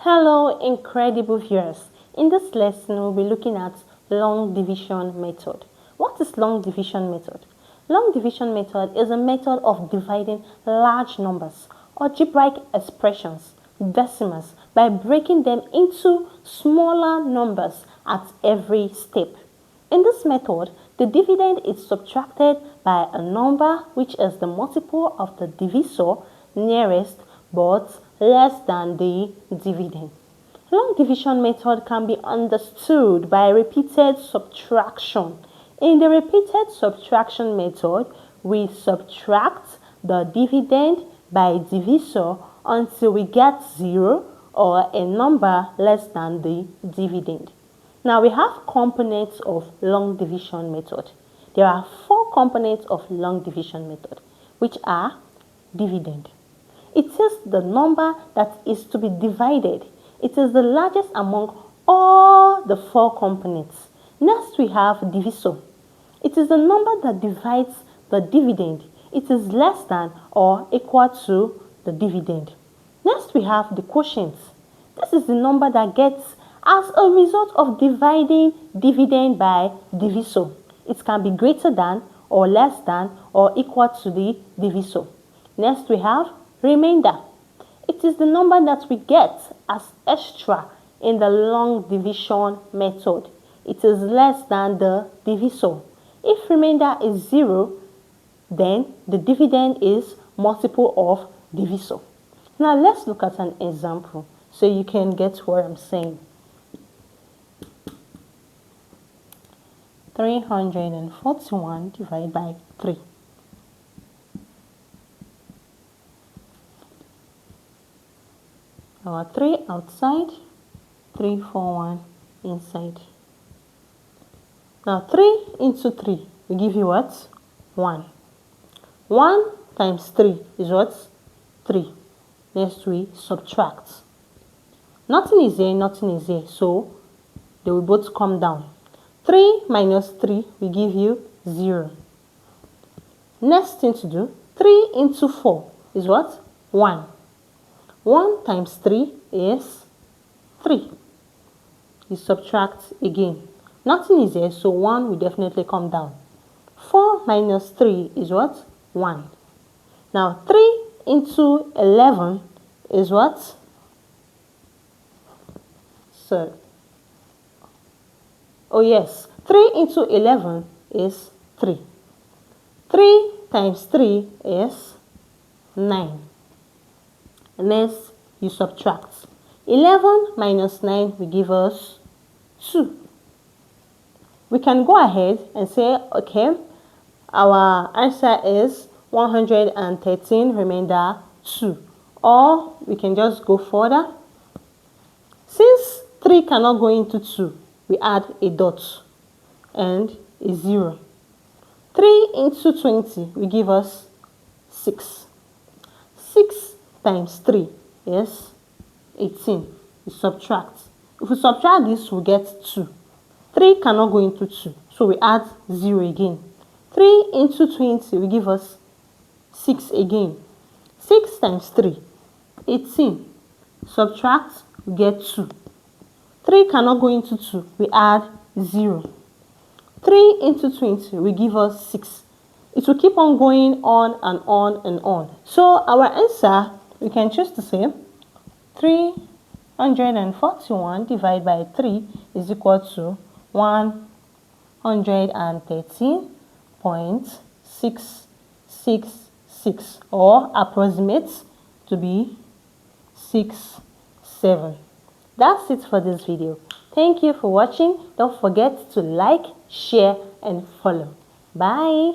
Hello, incredible viewers. In this lesson, we'll be looking at long division method. What is long division method? Long division method is a method of dividing large numbers, algebraic expressions, decimals, by breaking them into smaller numbers at every step. In this method, the dividend is subtracted by a number which is the multiple of the divisor nearest but less than the dividend. Long division method can be understood by repeated subtraction. In the repeated subtraction method, we subtract the dividend by divisor until we get 0 or a number less than the dividend. Now we have components of long division method. There are 4 components of long division method, which are dividend. It is the number that is to be divided. It is the largest among all the 4 components. Next we have divisor. It is the number that divides the dividend. It is less than or equal to the dividend. Next we have the quotient. This is the number that gets as a result of dividing dividend by divisor. It can be greater than or less than or equal to the divisor. Next we have remainder. It is the number that we get as extra in the long division method. It is less than the divisor. If remainder is 0, then the dividend is multiple of divisor. Now let's look at an example so you can get what I'm saying. 341 divided by 3. Our 3 outside, 341 inside. Now 3 into 3 will give you what? 1. 1 times 3 is what? 3. Next we subtract. Nothing is here, nothing is here, so they will both come down. 3 minus 3 will give you 0. Next thing to do, 3 into 4 is what? 1. 1 times 3 is 3. You subtract again. Nothing is here, so 1 will definitely come down. 4 minus 3 is what? 1. Now 3 into 11 is what? So, oh yes, 3 into 11 is 3. 3 times 3 is 9. Next, you subtract. 11 minus 9 will give us 2. We can go ahead and say, okay, our answer is 113, remainder 2. Or we can just go further. Since 3 cannot go into 2, we add a dot and a 0. 3 into 20 will give us 6. 6 times 3 is 18. We subtract. If we subtract this, we get 2. 3 cannot go into 2, so we add 0 again. 3 into 20 will give us 6 again. 6 times 3, 18. Subtract, we get 2. 3 cannot go into 2, we add 0. 3 into 20 will give us 6. It will keep on going on and on and on. So our answer, we can choose to say 341 divided by 3 is equal to 113.666 or approximate to be 67. That's it for this video. Thank you for watching. Don't forget to like, share, and follow. Bye.